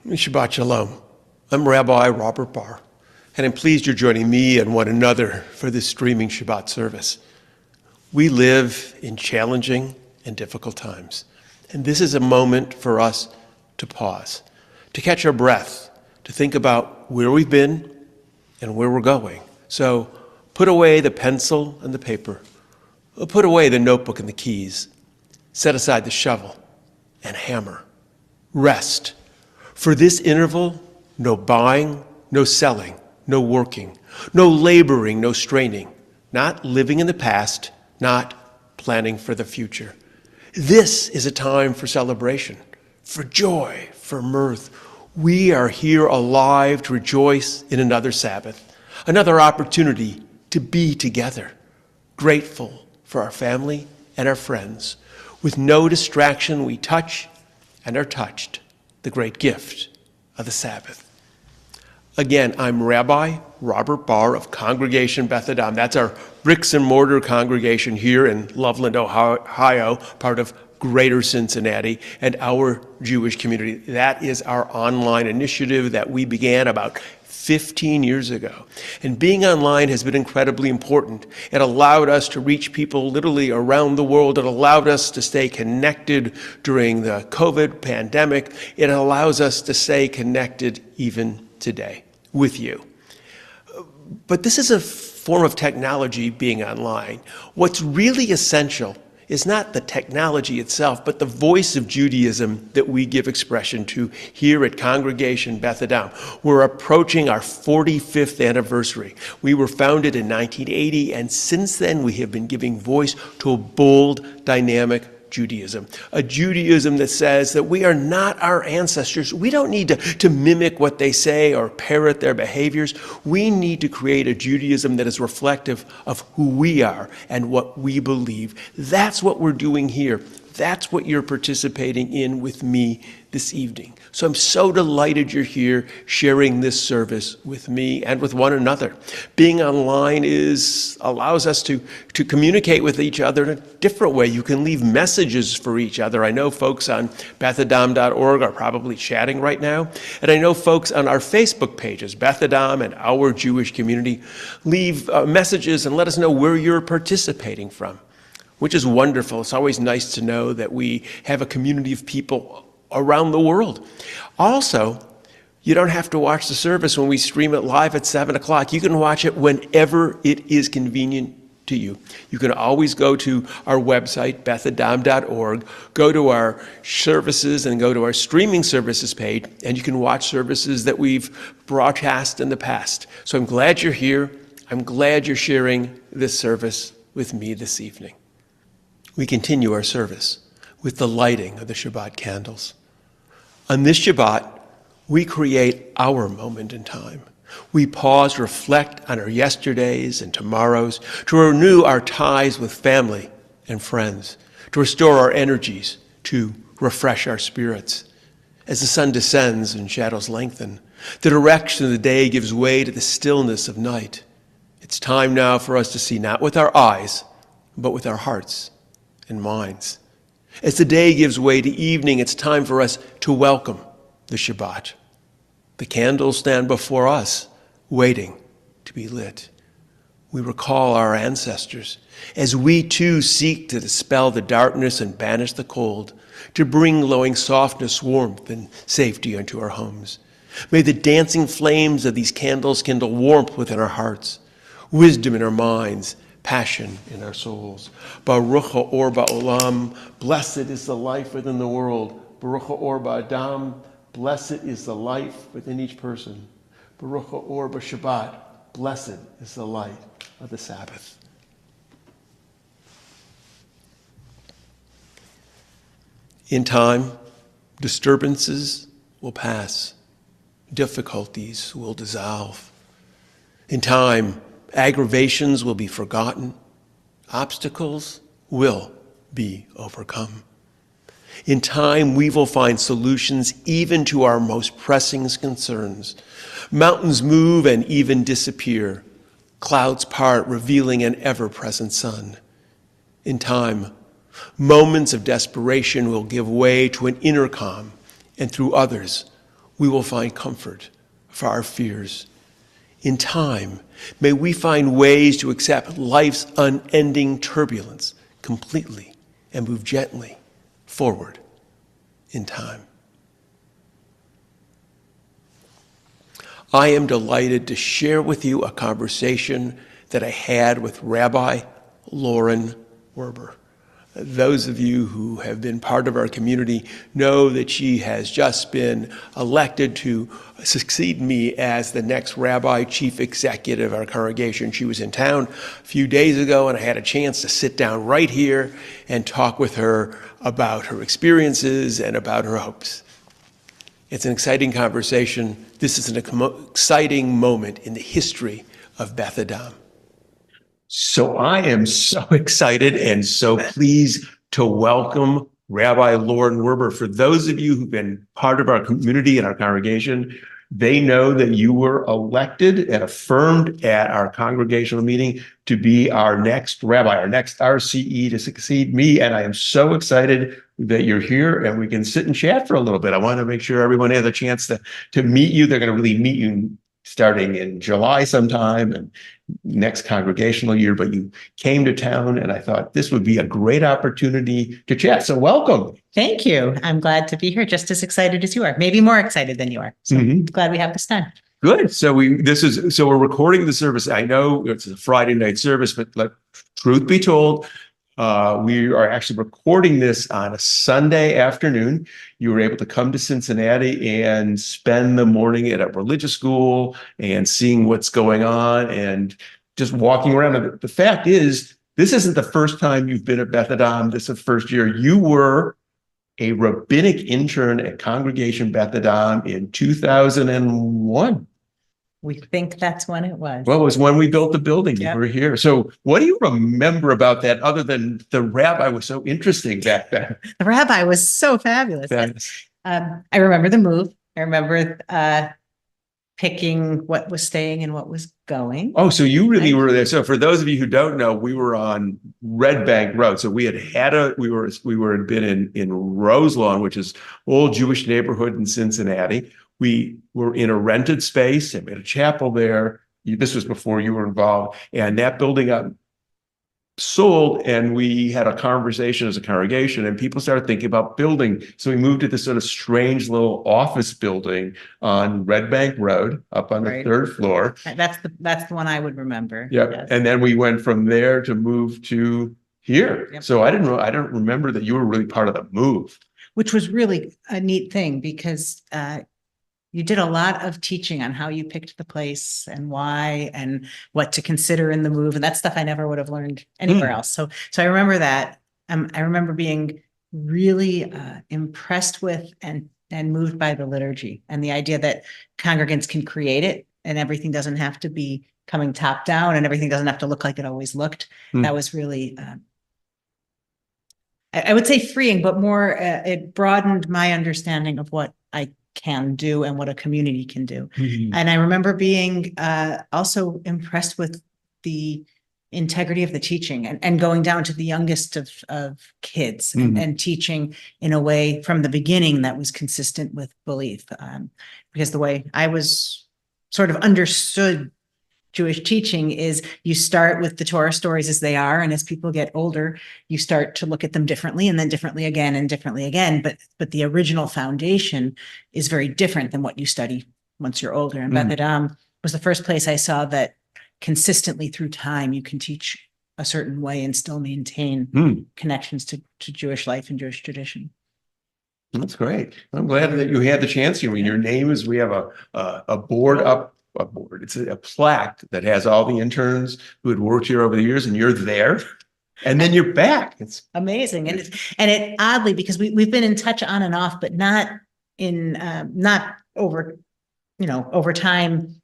Shabbat Shalom. I'm Rabbi Robert Barr, and I'm pleased you're joining me and one another for this streaming Shabbat service. We live in challenging and difficult times, and this is a moment for us to pause, to catch our breath, to think about where we've been and where we're going. So put away the pencil and the paper, put away the notebook and the keys, set aside the shovel and hammer, rest. For this interval, no buying, no selling, no working, no laboring, no straining, not living in the past, not planning for the future. This is a time for celebration, for joy, for mirth. We are here alive to rejoice in another Sabbath, another opportunity to be together, grateful for our family and our friends. With no distraction, we touch and are touched. The great gift of the Sabbath. Again, I'm Rabbi Robert Barr of Congregation Beth Adam. That's our bricks and mortar congregation here in Loveland, Ohio, part of Greater Cincinnati, and our Jewish community. That is our online initiative that we began about 15 years ago. And being online has been incredibly important. It allowed us to reach people literally around the world. It allowed us to stay connected during the COVID pandemic. It allows us to stay connected even today with you. But this is a form of technology, being online. What's really essential is not the technology itself, but the voice of Judaism that we give expression to here at Congregation Beth Adam. We're approaching our 45th anniversary. We were founded in 1980, and since then we have been giving voice to a bold, dynamic Judaism, a Judaism that says that we are not our ancestors. We don't need to mimic what they say or parrot their behaviors. We need to create a Judaism that is reflective of who we are and what we believe. That's what we're doing here. That's what you're participating in with me this evening. So I'm so delighted you're here sharing this service with me and with one another. Being online allows us to communicate with each other in a different way. You can leave messages for each other. I know folks on bethadam.org are probably chatting right now. And I know folks on our Facebook pages, Beth Adam and Our Jewish Community, leave messages and let us know where you're participating from, which is wonderful. It's always nice to know that we have a community of people around the world. Also, you don't have to watch the service when we stream it live at 7 o'clock. You can watch it whenever it is convenient to you. You can always go to our website, bethadam.org, go to our services and go to our streaming services page, and you can watch services that we've broadcast in the past. So I'm glad you're here. I'm glad you're sharing this service with me this evening. We continue our service with the lighting of the Shabbat candles. On this Shabbat, we create our moment in time. We pause, reflect on our yesterdays and tomorrows, to renew our ties with family and friends, to restore our energies, to refresh our spirits. As the sun descends and shadows lengthen, the direction of the day gives way to the stillness of night. It's time now for us to see not with our eyes, but with our hearts and minds. As the day gives way to evening, it's time for us to welcome the Shabbat. The candles stand before us, waiting to be lit. We recall our ancestors as we too seek to dispel the darkness and banish the cold, to bring glowing softness, warmth, and safety into our homes. May the dancing flames of these candles kindle warmth within our hearts, wisdom in our minds, passion in our souls. Baruch ha'or ba'olam, blessed is the life within the world. Baruch ha'or ba'adam, blessed is the life within each person. Baruch ha'or ba'shabbat, blessed is the light of the Sabbath. In time, disturbances will pass. Difficulties will dissolve. In time, aggravations will be forgotten. Obstacles will be overcome. In time, we will find solutions even to our most pressing concerns. Mountains move and even disappear. Clouds part, revealing an ever-present sun. In time, moments of desperation will give way to an inner calm, and through others, we will find comfort for our fears. In time, may we find ways to accept life's unending turbulence completely and move gently forward in time. I am delighted to share with you a conversation that I had with Rabbi Lauren Werber. Those of you who have been part of our community know that she has just been elected to succeed me as the next rabbi chief executive of our congregation. She was in town a few days ago, and I had a chance to sit down right here and talk with her about her experiences and about her hopes. It's an exciting conversation. This is an exciting moment in the history of Beth Adam. So I am so excited and so pleased to welcome Rabbi Lauren Werber. For those of you who've been part of our community and our congregation, they know that you were elected and affirmed at our congregational meeting to be our next rabbi, our next RCE to succeed me. And I am so excited that you're here and we can sit and chat for a little bit. I want to make sure everyone has a chance to meet you. They're going to really meet you starting in July sometime and next congregational year, but you came to town and I thought this would be a great opportunity to chat. So welcome. Thank you. I'm glad to be here, just as excited as you are, maybe more excited than you are. So glad we have this time. Good. So we're recording the service. I know it's a Friday night service, but truth be told, we are actually recording this on a Sunday afternoon. You were able to come to Cincinnati and spend the morning at a religious school and seeing what's going on and just walking around. And the fact is, this isn't the first time you've been at Beth Adam. This is the first year. You were a rabbinic intern at Congregation Beth Adam in 2001. We think that's when it was. Well, it was when we built the building. Yep. You were here. So what do you remember about that other than the rabbi was so interesting back then? The rabbi was so fabulous. I remember the move. I remember picking what was staying and what was going. Oh, so you really were there. So for those of you who don't know, we were on Red Bank Road. So we had been in Roselawn, which is old Jewish neighborhood in Cincinnati. We were in a rented space and we had a chapel there. This was before you were involved. And that building got sold and we had a conversation as a congregation and people started thinking about building. So we moved to this sort of strange little office building on Red Bank Road up on the third floor. That's the one I would remember. Yeah. Yes. And then we went from there to move to here. Yep. So I don't remember that you were really part of the move. Which was really a neat thing because you did a lot of teaching on how you picked the place and why and what to consider in the move. And that stuff I never would have learned anywhere else. So I remember that. I remember being really impressed with and moved by the liturgy and the idea that congregants can create it and everything doesn't have to be coming top down and everything doesn't have to look like it always looked. That was really, I would say freeing, but more, it broadened my understanding of what I can do and what a community can do. And I remember being also impressed with the integrity of the teaching and going down to the youngest of kids and teaching in a way from the beginning that was consistent with belief. Because the way I was sort of understood Jewish teaching is you start with the Torah stories as they are, and as people get older, you start to look at them differently and then differently again and differently again. But the original foundation is very different than what you study once you're older. And Beth Adam was the first place I saw that consistently through time you can teach a certain way and still maintain connections to Jewish life and Jewish tradition. That's great. I'm glad that you had the chance here. I mean, your name is, we have a board up. It's a plaque that has all the interns who had worked here over the years, and you're there, and then you're back. It's amazing, and it oddly because we've been in touch on and off, but not over time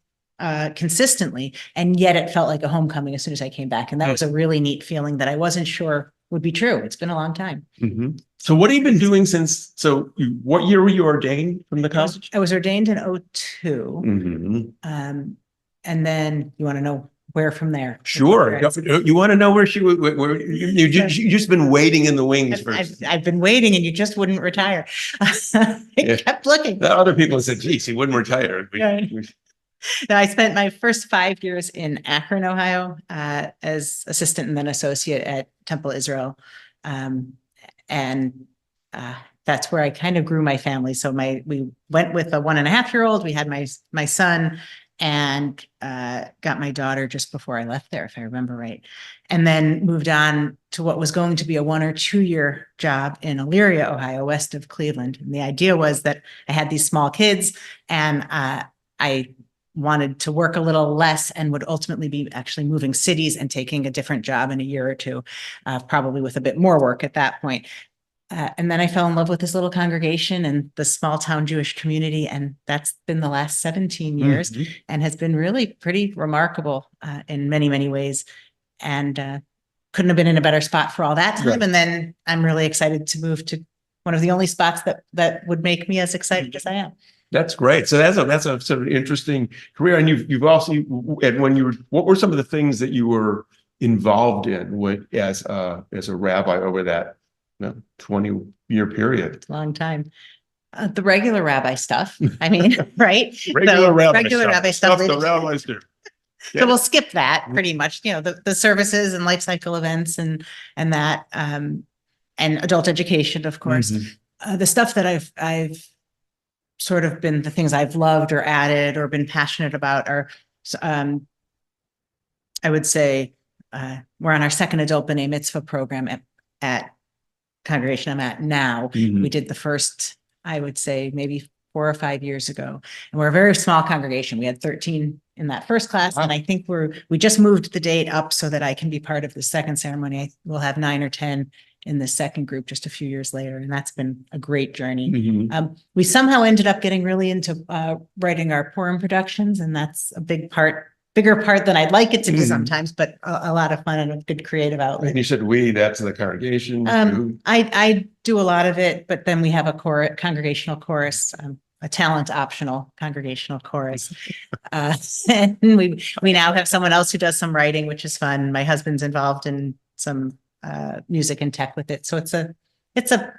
consistently, and yet it felt like a homecoming as soon as I came back, and that was a really neat feeling that I wasn't sure would be true. It's been a long time. So what have you been doing since? What year were you ordained from the college? I was ordained in 2002. And then you want to know where from there? Sure. You want to know where she would, where you just been waiting in the wings for. I've been waiting and you just wouldn't retire. I kept looking. Other people said, geez, he wouldn't retire. No, I spent my first 5 years in Akron, Ohio, as assistant and then associate at Temple Israel. And that's where I kind of grew my family. So we went with a 1.5-year-old. We had my son and got my daughter just before I left there, if I remember right. And then moved on to what was going to be a 1 or 2 year job in Elyria, Ohio, west of Cleveland. And the idea was that I had these small kids and I wanted to work a little less and would ultimately be actually moving cities and taking a different job in a year or two, probably with a bit more work at that point. And then I fell in love with this little congregation and the small town Jewish community. And that's been the last 17 years and has been really pretty remarkable in many, many ways. And couldn't have been in a better spot for all that time. Right. And then I'm really excited to move to one of the only spots that would make me as excited as I am. That's great. So that's a sort of interesting career. And you've also, and what were some of the things that you were involved in as a rabbi over that 20-year period? It's a long time. The regular rabbi stuff. I mean, right? Regular rabbi stuff. The rabbis do. Yeah. So we'll skip that pretty much. The services and life cycle events and that and adult education, of course. The stuff that I've sort of been the things I've loved or added or been passionate about are, I would say, we're on our second adult B'nai Mitzvah program at congregation I'm at now. We did the first, I would say, maybe 4 or 5 years ago. And we're a very small congregation. We had 13 in that first class. Wow. And I think we just moved the date up so that I can be part of the second ceremony. We'll have 9 or 10 in the second group just a few years later. And that's been a great journey. We somehow ended up getting really into writing our Purim productions. And that's a bigger part than I'd like it to be sometimes, but a lot of fun and a good creative outlet. And you said that's the congregation. I do a lot of it, but then we have a congregational chorus, a talent optional congregational chorus. And we now have someone else who does some writing, which is fun. My husband's involved in some music and tech with it. So it's a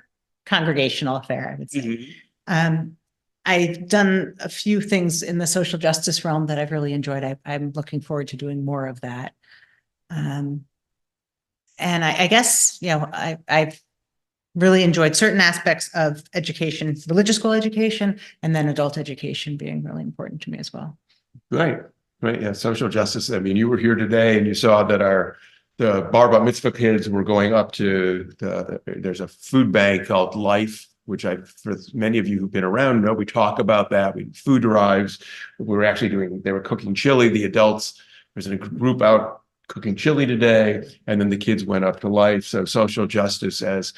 congregational affair, I would say. I've done a few things in the social justice realm that I've really enjoyed. I'm looking forward to doing more of that. And I guess, I've really enjoyed certain aspects of education, religious school education, and then adult education being really important to me as well. Right. Yeah. Social justice. I mean, you were here today and you saw that the Bar Mitzvah kids were going up to there's a food bank called Life, which for many of you who've been around know, we talk about that. We food drives. They were cooking chili. The adults, there's a group out cooking chili today, and then the kids went up to Life. So social justice as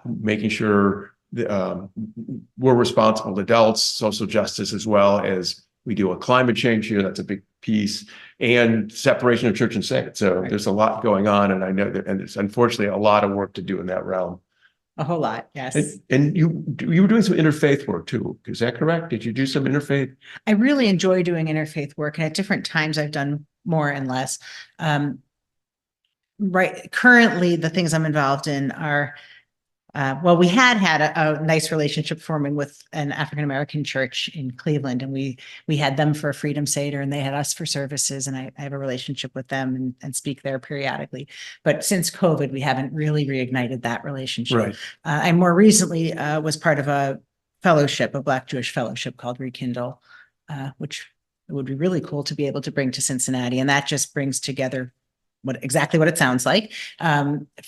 making sure we're responsible adults, social justice as well as we do a climate change here. That's a big piece, and separation of church and state. So There's a lot going on, and I know that, and it's unfortunately a lot of work to do in that realm. A whole lot, yes. And you were doing some interfaith work too. Is that correct? Did you do some interfaith? I really enjoy doing interfaith work, and at different times I've done more and less. Currently, the things I'm involved in are, we had a nice relationship forming with an African-American church in Cleveland, and we had them for a Freedom Seder and they had us for services, and I have a relationship with them and speak there periodically. But since COVID, we haven't really reignited that relationship. Right. I more recently was part of a fellowship, a Black Jewish fellowship called Rekindle, which would be really cool to be able to bring to Cincinnati. And that just brings together exactly what it sounds like,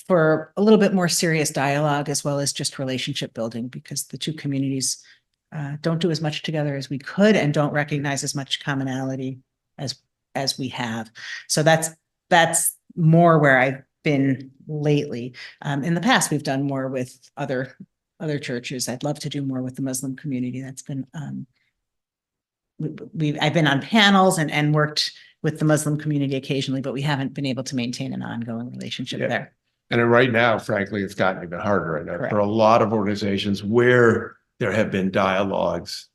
for a little bit more serious dialogue as well as just relationship building, because the two communities don't do as much together as we could and don't recognize as much commonality as we have. So that's more where I've been lately. In the past, we've done more with other churches. I'd love to do more with the Muslim community. That's been I've been on panels and worked with the Muslim community occasionally, but we haven't been able to maintain an ongoing relationship there. And right now, frankly, it's gotten even harder. I know for a lot of organizations where there have been dialogues,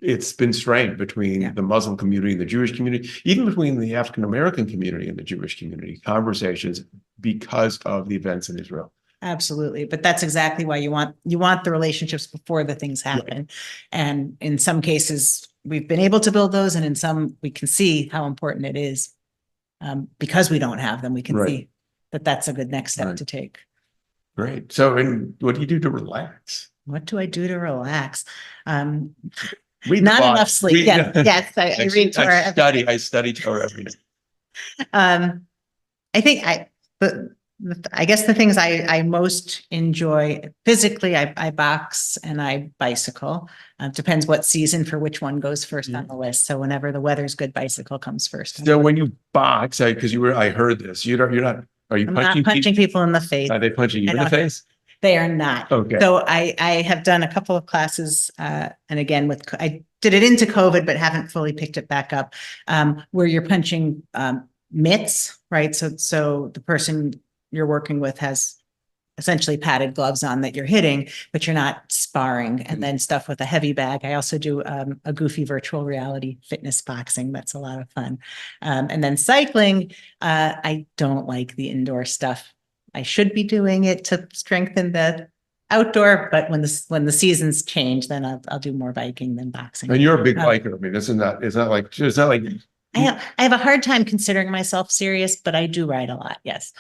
it's been strained between Yeah. the Muslim community and the Jewish community, even between the African American community and the Jewish community, conversations because of the events in Israel. Absolutely. But that's exactly why you want the relationships before the things happen. Right. And in some cases, we've been able to build those, and in some, we can see how important it is. Because we don't have them, we can Right. see that that's a good next step Right. to take. Great. So, and what do you do to relax? What do I do to relax? Read the Not Bible. enough sleep. Read- Yes, I read Torah. I study Torah every day. I think I guess the things I most enjoy physically, I box and I bicycle. Depends what season for which one goes first on the list. So whenever the weather's good, bicycle comes first. So when you box, because I heard this, you're not, are you I'm punching not punching people in the face. Are they punching you in the face? They are not. Okay. So I have done a couple of classes, and again, I did it into COVID, but haven't fully picked it back up, where you're punching mitts, right? So the person you're working with has essentially padded gloves on that you're hitting, but you're not sparring. And then stuff with a heavy bag. I also do a goofy virtual reality fitness boxing. That's a lot of fun. And then cycling, I don't like the indoor stuff. I should be doing it to strengthen the outdoor, but when the seasons change, then I'll do more biking than boxing. And you're a big biker. I mean, it's not like I have a hard time considering myself serious, but I do ride a lot. Yes.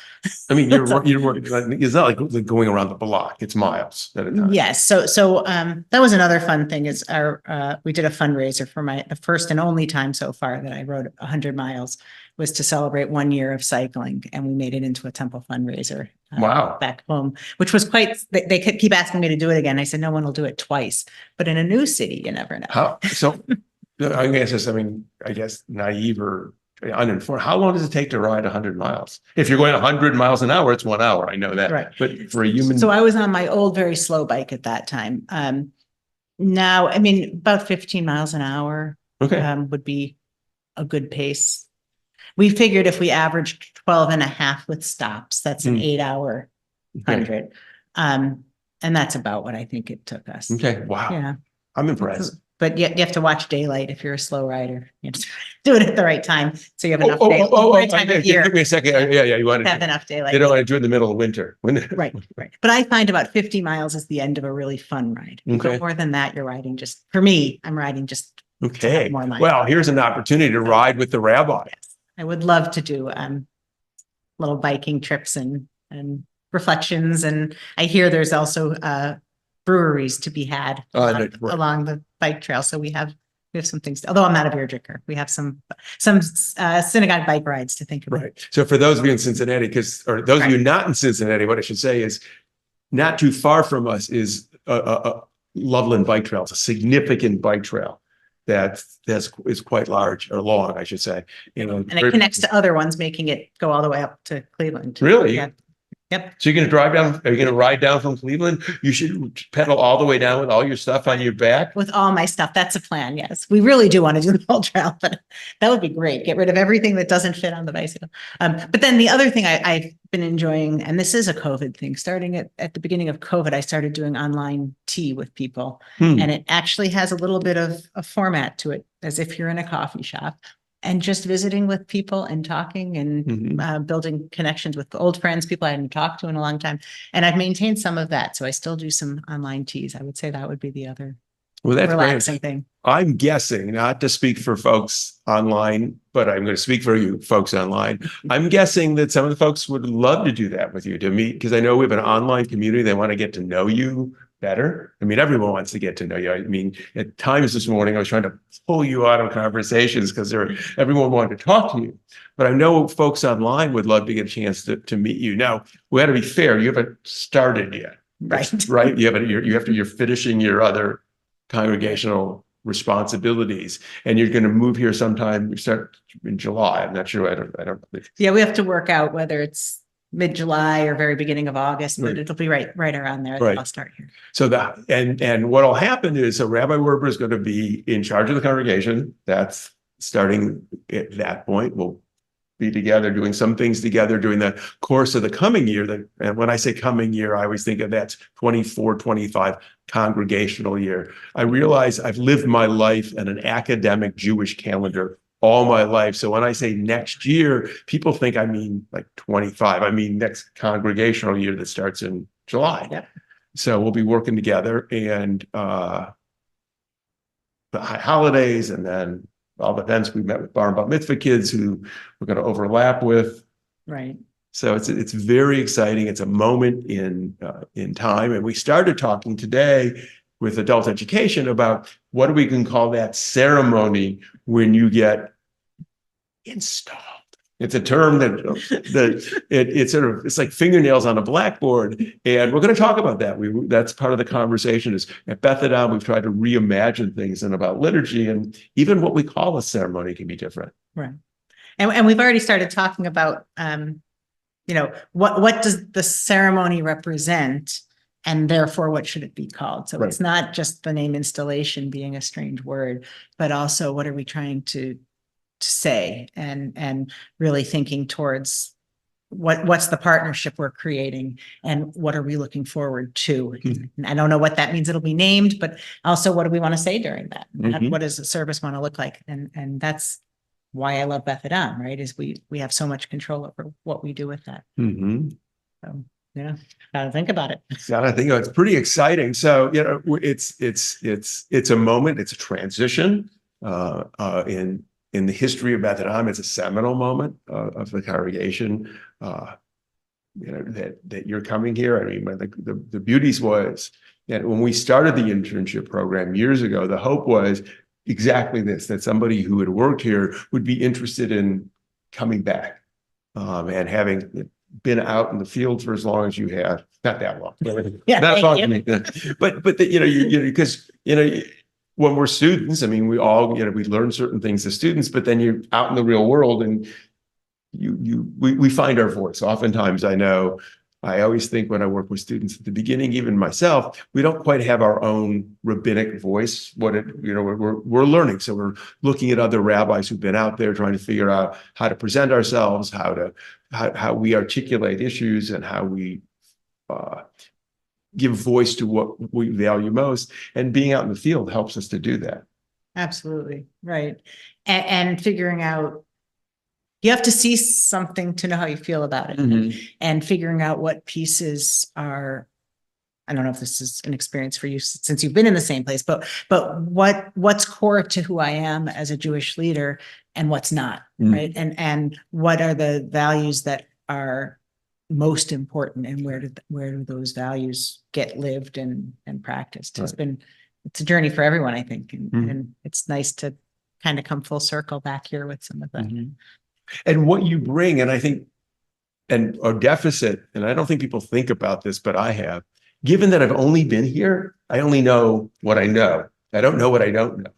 I mean, it's not like going around the block. It's miles at a time. Yes. So that was another fun thing is we did a fundraiser for the first and only time so far that I rode 100 miles was to celebrate 1 year of cycling, and we made it into a temple fundraiser. Wow. Back home, which was they keep asking me to do it again. I said, no one will do it twice, but in a new city, you never know. I guess naive or uninformed. How long does it take to ride 100 miles? If you're going 100 miles an hour, it's 1 hour. I know that. Right. But for a human. So I was on my old, very slow bike at that time. Now, about 15 miles an hour would be a good pace. We figured if we averaged 12 and a half with stops, that's an 8-hour 100. And that's about what I think it took us. Okay. Wow. Yeah. I'm impressed. But you have to watch daylight if you're a slow rider. You have to do it at the right time. So you have enough daylight. Time of year. Give me a second. Yeah. You want to have enough daylight. You don't want to do it in the middle of winter. Right. But I find about 50 miles is the end of a really fun ride. Okay. More than that, you're riding for me, I'm riding just. Okay. Well, here's an opportunity to ride with the rabbi. Yes. I would love to do little biking trips and reflections. And I hear there's also breweries to be had along the bike trail. So we have some things, although I'm not a beer drinker, we have some synagogue bike rides to think about. Right. So for those of you in Cincinnati, or those of you not in Cincinnati, what I should say is not too far from us is a Loveland bike trail. It's a significant bike trail that is quite large or long, I should say. And it connects to other ones, making it go all the way up to Cleveland. Really? Yeah. Yep. So you're going to drive down? Are you going to ride down from Cleveland? You should pedal all the way down with all your stuff on your back. With all my stuff, that's a plan. Yes, we really do want to do the whole trail, but that would be great. Get rid of everything that doesn't fit on the bicycle. But then the other thing I've been enjoying, and this is a COVID thing. Starting at the beginning of COVID, I started doing online tea with people, and it actually has a little bit of a format to it, as if you're in a coffee shop. And just visiting with people and talking and building connections with old friends, people I hadn't talked to in a long time. And I've maintained some of that. So I still do some online teas. I would say that would be the other relaxing thing. I'm guessing, not to speak for folks online, but I'm going to speak for you folks online. I'm guessing that some of the folks would love to do that with you, to meet, because I know we have an online community. They want to get to know you better. Everyone wants to get to know you. At times this morning, I was trying to pull you out of conversations because everyone wanted to talk to you. But I know folks online would love to get a chance to meet you. Now, we got to be fair. You haven't started yet, right? You're finishing your other congregational responsibilities, and you're going to move here sometime. We start in July. I'm not sure. I don't. Yeah, we have to work out whether it's mid-July or very beginning of August, but it'll be right around there. I'll start here. So and what will happen is, Rabbi Werber is going to be in charge of the congregation. That's starting at that point. We'll be together, doing some things together during the course of the coming year. And when I say coming year, I always think of that's 24, 25 congregational year. I realize I've lived my life in an academic Jewish calendar all my life. So when I say next year, people think I mean like 25. I mean next congregational year that starts in July. Yep. So we'll be working together, and the holidays, and then all the events. We met with Bar and Bat Mitzvah kids who we're going to overlap with. Right. So it's very exciting. It's a moment in time, and we started talking today with adult education about what we can call that ceremony when you get installed. It's a term it's like fingernails on a blackboard, and we're going to talk about that. That's part of the conversation. Is at Beth Adam, we've tried to reimagine things and about liturgy, and even what we call a ceremony can be different. Right. And we've already started talking about, what does the ceremony represent, and therefore what should it be called? So It's not just the name installation being a strange word, but also what are we trying to say, and really thinking towards what's the partnership we're creating, and what are we looking forward to. I don't know what that means. It'll be named, but also what do we want to say during that? What does the service want to look like? And that's why I love Beth Adam, right? Is we have so much control over what we do with that. So yeah, gotta think about it. Gotta think about it. It's pretty exciting. So it's a moment. It's a transition in the history of Beth Adam. It's a seminal moment of the congregation. That you're coming here. I mean, the beauties was that when we started the internship program years ago, the hope was exactly this: that somebody who had worked here would be interested in coming back, and having been out in the field for as long as you have. Not that long. Yeah, not long to me. But because when we're students, I mean, we all, we learn certain things as students, but then you're out in the real world, and we find our voice. Oftentimes, I always think when I work with students at the beginning, even myself, we don't quite have our own rabbinic voice. We're learning. So we're looking at other rabbis who've been out there, trying to figure out how to present ourselves, how we articulate issues, and how we give voice to what we value most. And being out in the field helps us to do that. Absolutely. Right. And figuring out, you have to see something to know how you feel about it, and figuring out what pieces are, I don't know if this is an experience for you since you've been in the same place, but what's core to who I am as a Jewish leader, and what's not, right? And what are the values that are most important, and where do those values get lived and practiced? Right. It's a journey for everyone, I think, and it's nice to kind of come full circle back here with some of that. And what you bring, and I think, and a deficit, and I don't think people think about this, but I have, given that I've only been here, I only know what I know. I don't know what I don't know,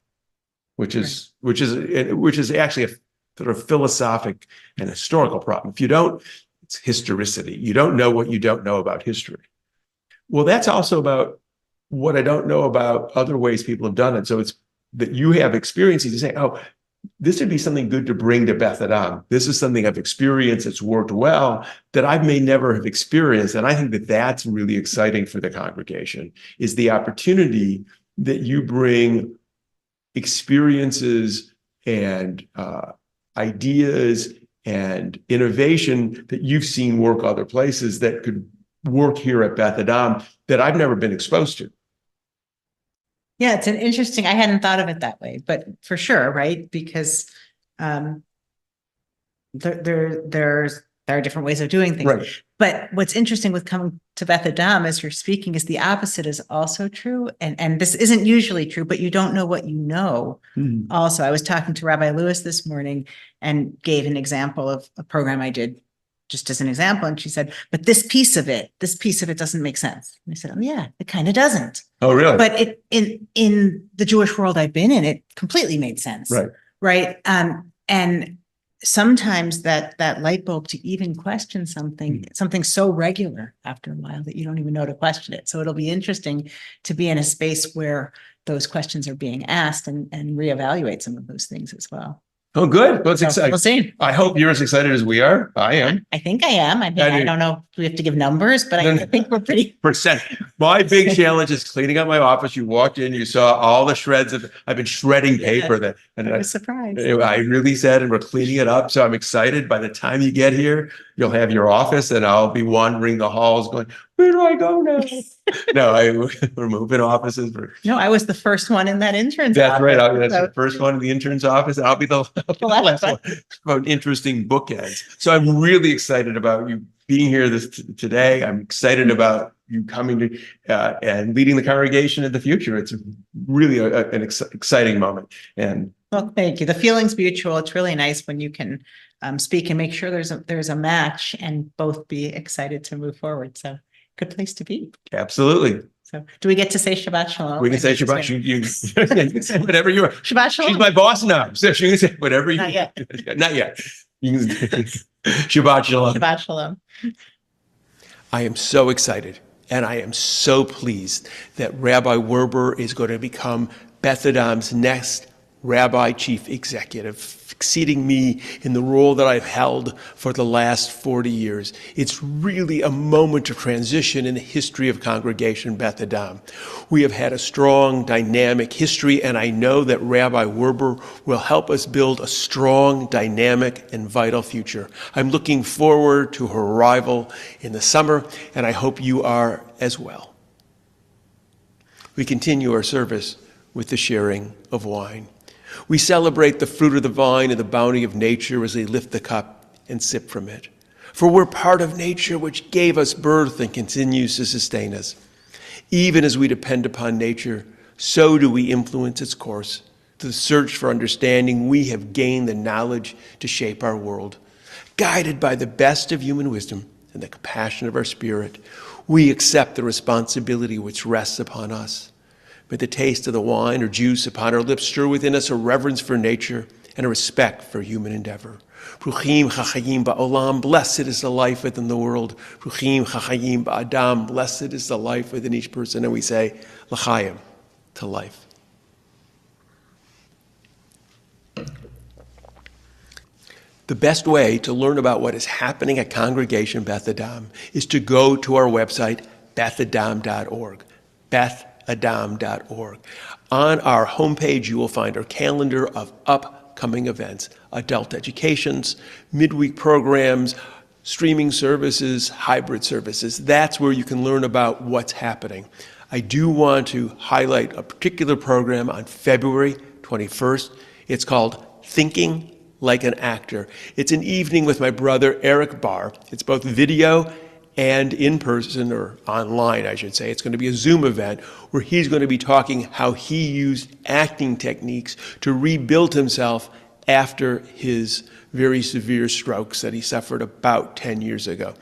which is actually a sort of philosophic and historical problem. If you don't, it's historicity. You don't know what you don't know about history. Well, that's also about what I don't know about other ways people have done it. So it's that you have experiences. You say, oh, this would be something good to bring to Beth Adam. This is something I've experienced. It's worked well that I may never have experienced. And I think that that's really exciting for the congregation, is the opportunity that you bring experiences and ideas and innovation that you've seen work other places that could work here at Beth Adam that I've never been exposed to. Yeah, it's an interesting, I hadn't thought of it that way, but for sure, right? Because there are different ways of doing things. Right. But what's interesting with coming to Beth Adam as you're speaking is the opposite is also true. And this isn't usually true, but you don't know what you know. Also, I was talking to Rabbi Lewis this morning and gave an example of a program I did just as an example. And she said, but this piece of it doesn't make sense. And I said, oh yeah, it kind of doesn't. Oh, really? But in the Jewish world I've been in, it completely made sense. Right. Right. And sometimes that light bulb to even question something so regular after a while that you don't even know to question it. So it'll be interesting to be in a space where those questions are being asked and reevaluate some of those things as well. Oh, good. Well, it's So exciting. we'll see. I hope you're as excited as we are. I am. I think I am. I mean, I I do. don't know if we have to give numbers, but No, I no. think we're pretty. Percent. My big challenge is cleaning up my office. You walked in, you saw all the shreds of, I've been shredding paper that, and I was surprised. I really said, and we're cleaning it up. So I'm excited. By the time you get here, you'll have your office and I'll be wandering the halls going, where do I go now? No, we're moving offices. No, I was the first one in that intern's That's right. office, That's so the first one in the intern's office. I'll be the last one. About interesting bookends. So I'm really excited about you being here today. I'm excited about you coming to and leading the congregation in the future. It's really an exciting moment. And well, thank you. The feeling's mutual. It's really nice when you can speak and make sure there's a match and both be excited to move forward. So good place to be. absolutely. So do we get to say Shabbat Shalom? We can say Shabbat. You can say whatever you want. Shabbat Shalom. She's my boss now. So she can say whatever you Not yet. Not yet. You can Shabbat Shalom. Shabbat Shalom. I am so excited and I am so pleased that Rabbi Werber is going to become Beth Adam's next Rabbi Chief Executive, succeeding me in the role that I've held for the last 40 years. It's really a moment of transition in the history of Congregation Beth Adam. We have had a strong, dynamic history, and I know that Rabbi Werber will help us build a strong, dynamic, and vital future. I'm looking forward to her arrival in the summer, and I hope you are as well. We continue our service with the sharing of wine. We celebrate the fruit of the vine and the bounty of nature as they lift the cup and sip from it. For we're part of nature which gave us birth and continues to sustain us. Even as we depend upon nature, so do we influence its course. Through the search for understanding, we have gained the knowledge to shape our world. Guided by the best of human wisdom and the compassion of our spirit, we accept the responsibility which rests upon us. May the taste of the wine or juice upon our lips stir within us a reverence for nature and a respect for human endeavor. Bruchim chachayim ba'olam, blessed is the life within the world. Bruchim chachayim ba'adam, blessed is the life within each person. And we say, l'chaim, to life. The best way to learn about what is happening at Congregation Beth Adam is to go to our website, bethadam.org. bethadam.org. On our homepage, you will find our calendar of upcoming events, adult educations, midweek programs, streaming services, hybrid services. That's where you can learn about what's happening. I do want to highlight a particular program on February 21st. It's called Thinking Like an Actor. It's an evening with my brother, Rabbi Barr. It's both video and in person, or online, I should say. It's going to be a Zoom event where he's going to be talking how he used acting techniques to rebuild himself after his very severe strokes that he suffered about 10 years ago.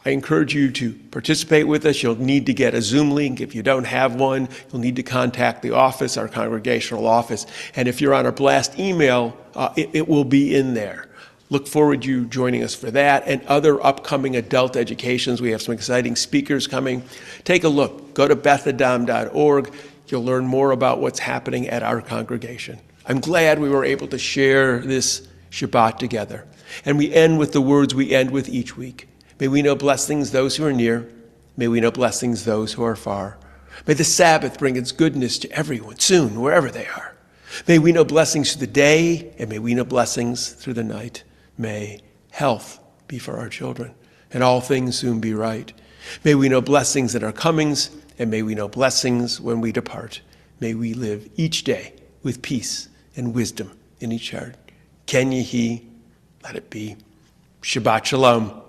I encourage you to participate with us. You'll need to get a Zoom link. If you don't have one, you'll need to contact the office, our congregational office. And if you're on our blast email, it will be in there. Look forward to you joining us for that and other upcoming adult educations. We have some exciting speakers coming. Take a look. Go to bethadam.org. You'll learn more about what's happening at our congregation. I'm glad we were able to share this Shabbat together. And we end with the words we end with each week. May we know blessings those who are near. May we know blessings those who are far. May the Sabbath bring its goodness to everyone soon, wherever they are. May we know blessings through the day, and may we know blessings through the night. May health be for our children, and all things soon be right. May we know blessings in our comings, and may we know blessings when we depart. May we live each day with peace and wisdom in each heart. Ken Yehi, let it be. Shabbat Shalom.